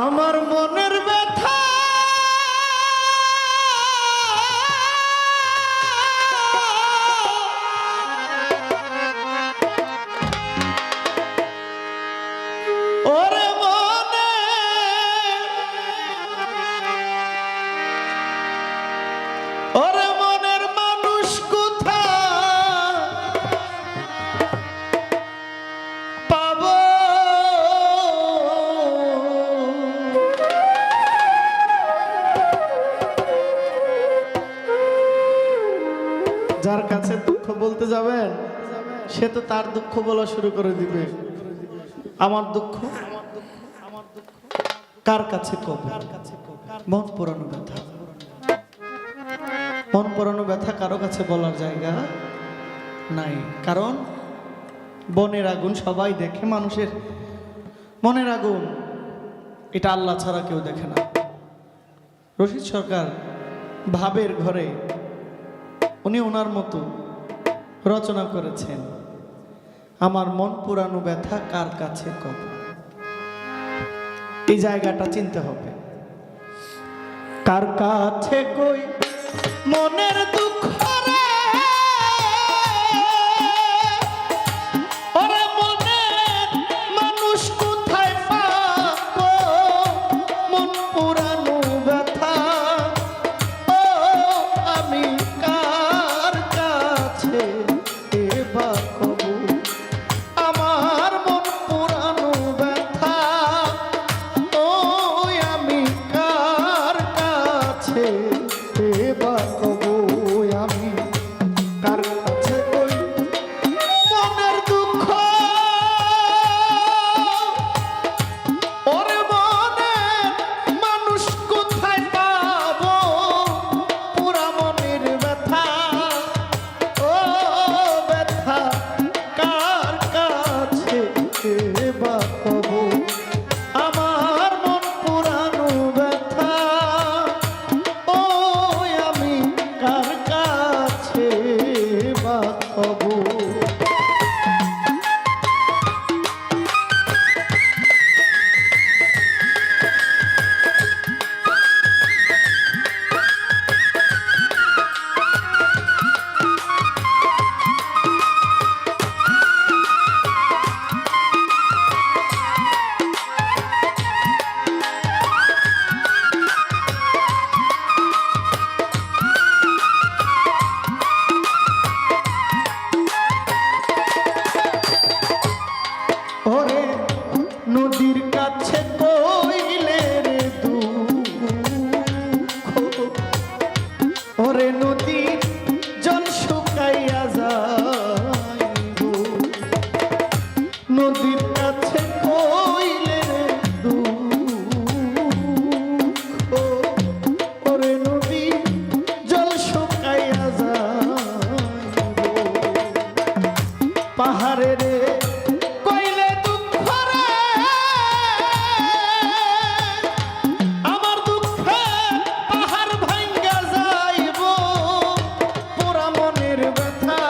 আমার মনের ব্যথা ওরে মনে ওরে মনের মানুষ কোথায় পাবো যার কাছে দুঃখ বলতে যাবেন সে তো তার দুঃখ বলা শুরু করে দিবে। আমার দুঃখ কার কাছে কব? মন পোড়ানো ব্যথা, মন পোড়ানো ব্যথা কারো কাছে বলার জায়গা নাই। কারণ বনের আগুন সবাই দেখে, মানুষের মনের আগুন এটা আল্লাহ ছাড়া কেউ দেখে না। রশিদ সরকার ভাবের ঘরে উনি ওনার মতো রচনা করেছেন, আমার মন পুরানো ব্যথা কার কাছে কব। এই জায়গাটা চিনতে হবে, কার কাছে কই মনের দুঃখ রে, ওরে মনের মানুষ কোথায় পাবো, মন পুরানো ব্যথা ও আমি কার কাছে এবা কব। আমার মন পুরানো ব্যথা ও আমি কার কাছে এবা কব। আমি কার কাছে কই মনের দুঃখ ওরে মনের মানুষ কোথায় পাবো, পুরা মনের ব্যথা ও ব্যথা কার কাছে এবা কব। আমার মন পুরানো ব্যথা ও আমি কার কাছে এবা কব। ওরে নদীর কাছে কইলে রে দুঃখ, ওরে নদীর জল শুকাইয়া যাইব। নদীর কাছে কইলে রে দুঃখ, ওরে নদীর জল শুকাইয়া যাইব। পাহাড়ে রে কইলে দুঃখ রে, আমার দুঃখে পাহাড় ভাঙ্গা যাইব। পোড়া মনের ব্যথা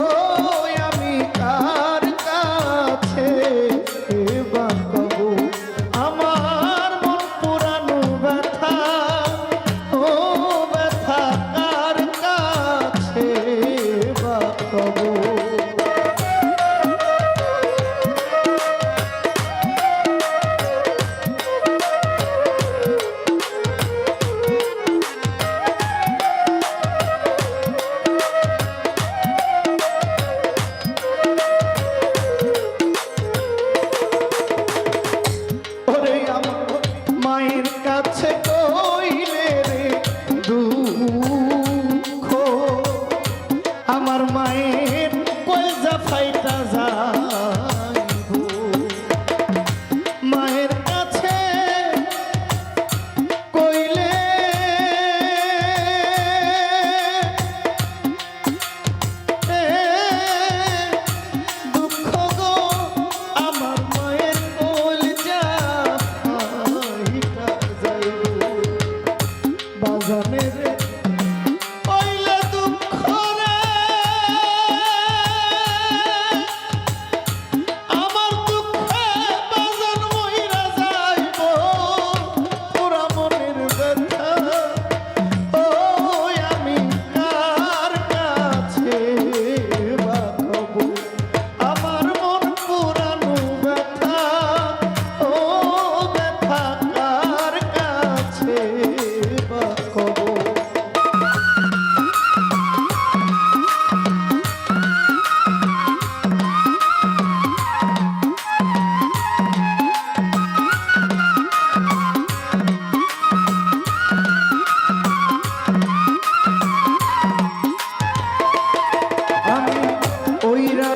ও আমি কার কাছে এবা কব। আমার মন পুরানো ব্যথা ও ব্যথা কার কাছে এবা কব।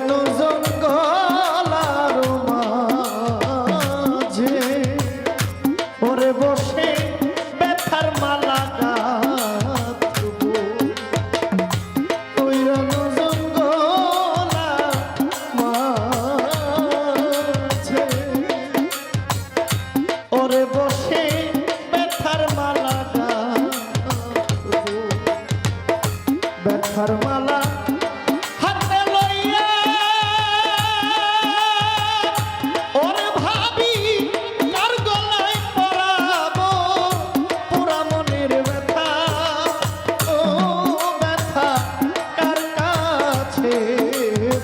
পুরানো জঙ্গল আর মাঝে ওরে বসে ব্যথার মালা গাঁথবো। পুরানো জঙ্গল আর মাঝে ওরে বসে ব্যথার মালা গাঁথবো। ব্যথার মালা হাতে লইয়া ওরে ভাবি কার গলায় পরাবো। পুরা মনের ব্যথা, ও ব্যথা কার কাছে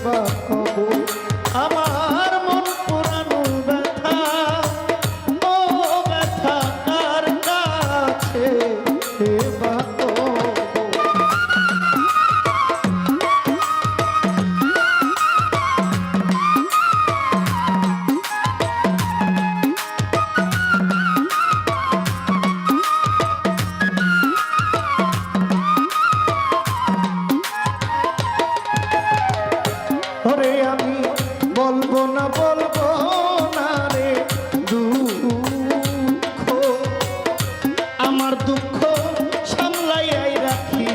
বা কবো। আমার মন পুরানো ব্যথা, ও ব্যথা কার কাছে বা কবো। ওরে আমি বলবো না রে দুঃখ, আমার দুঃখ সামলাইয়াই রাখি।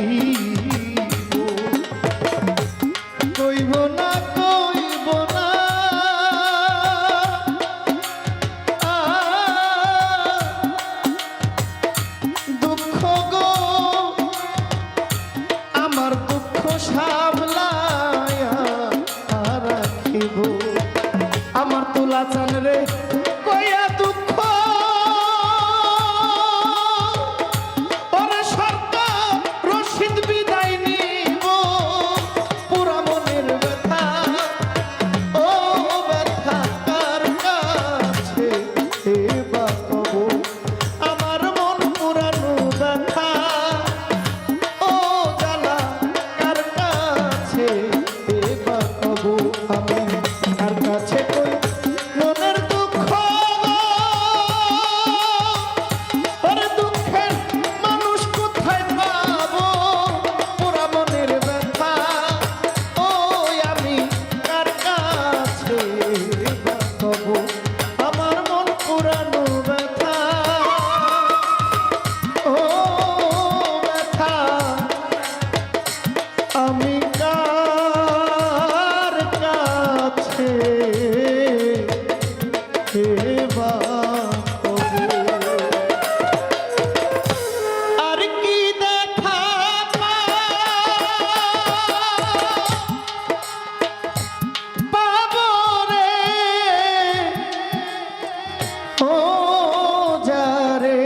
কইব না দুঃখ গো, আমার দুঃখ সামলাইয়া রাখিব। আমার তুলা চান রে কইয়া দুঃখ, ওরে সরকার রশিদ বিদায় নিব। পুরা মনের ব্যথা, ও ব্যথা কার কাছে বা কবো। আমার মন পুরানো ব্যথা, ও জ্বালা কার কাছে বা কবো। আমি কার কাছে কই মনের দুঃখ, ওরে দুঃখের মানুষ কোথায় পাবো। পুরা মনের ব্যথা, ও আমি কার কাছে বা কবো। আমার মন পুরানো ব্যথা, ও ব্যথা আমি কার কাছে বা কবো। আর কি দেখা পাবো রে, ও যারে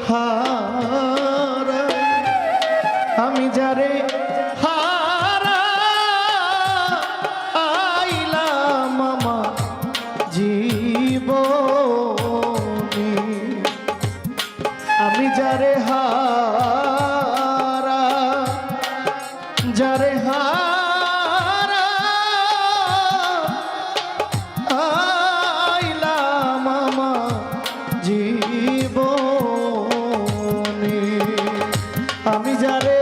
হারা, আমি যারে হারা আইলাম আমার জীবনে। আমি যারে হারা, যারে হারা আইলাম আমার জীবনে। আমি যারে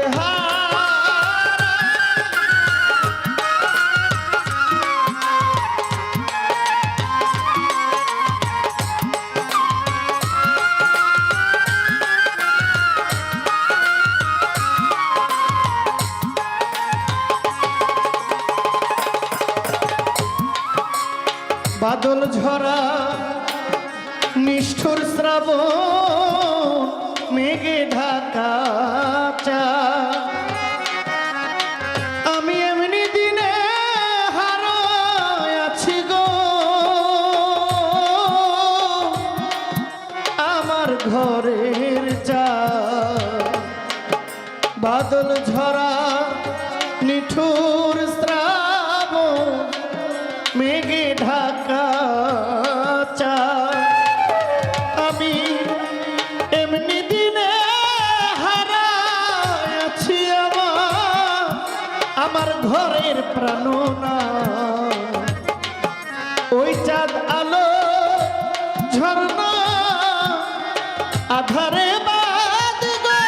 বাদল ঝরা নিষ্ঠুর শ্রাবণ মেঘে ঢাকা চা। আমি এমনি দিনে হারায় আছি গো, আমার ঘরের চা। বাদল ঝরা নিঠুর শ্রাবণ মেঘে ঢাকা চা। আমি এমনি দিনে হারায় আছি আমার ঘরের প্রাণনা। ওই চাঁদ আলো ঝরনা আধারে বাদ গো,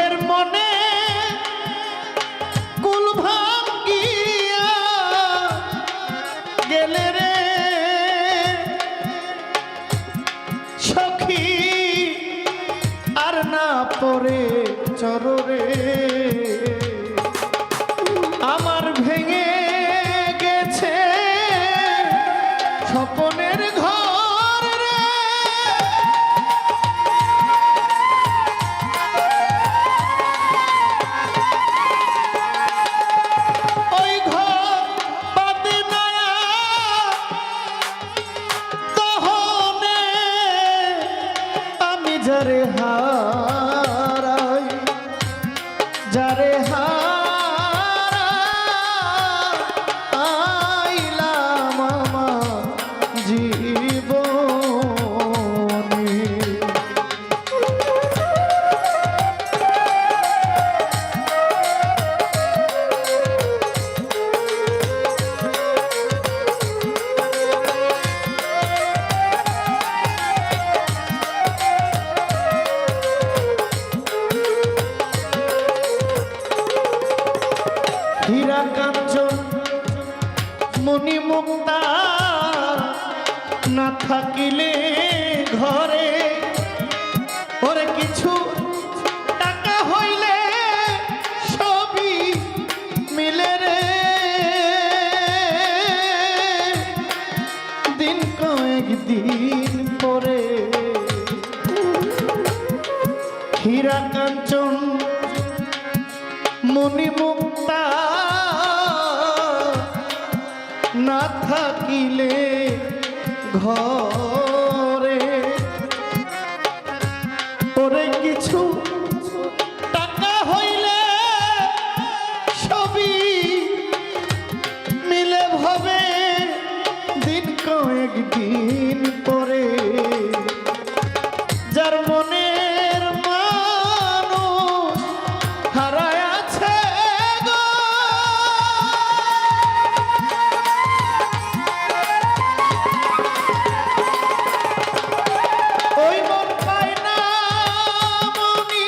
মানুষের মনে কুল ভাঙ্গিয়া গেলে রে সখী আর না পরে চররে আমার ভেঙে গেছে স্বপনের ঘর রে ওই ঘর বাদে নয়া তহনে আমি যারে হারাই যারে হারাইলাম আমার জীবনে হীরা কাঞ্চন মণি মুক্তা না থাকিলে ঘরে ওরে কিছু টাকা হইলে সবই মিলে রে দিন কয়েকদিন পরে হীরা কাঞ্চন মণি মুক্তা না থাকিলে ঘরে ওরে কিছু টাকা হইলে সবই মিলে ভাবে দিন কয়েকদিন পরে যার মনের মানুষ হারায় আছে গো ওই মন পায় না মনি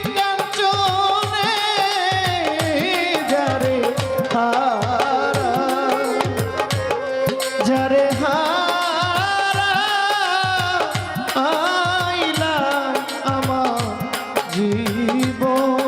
কাঞ্চনে যারে হারা যারে হারা আইলা আমার জীবনে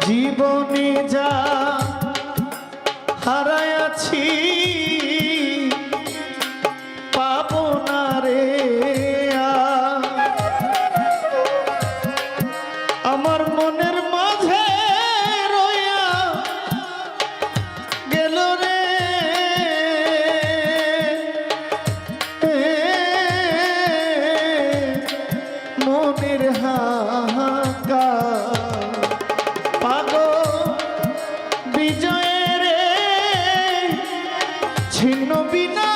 জীবনে যা হারায়াছি পাবো না রে আমার মনের মাঝে রইয়া গেল রে মনের হাহাকার পাগো বিজয়ের ছিন্ন বিনা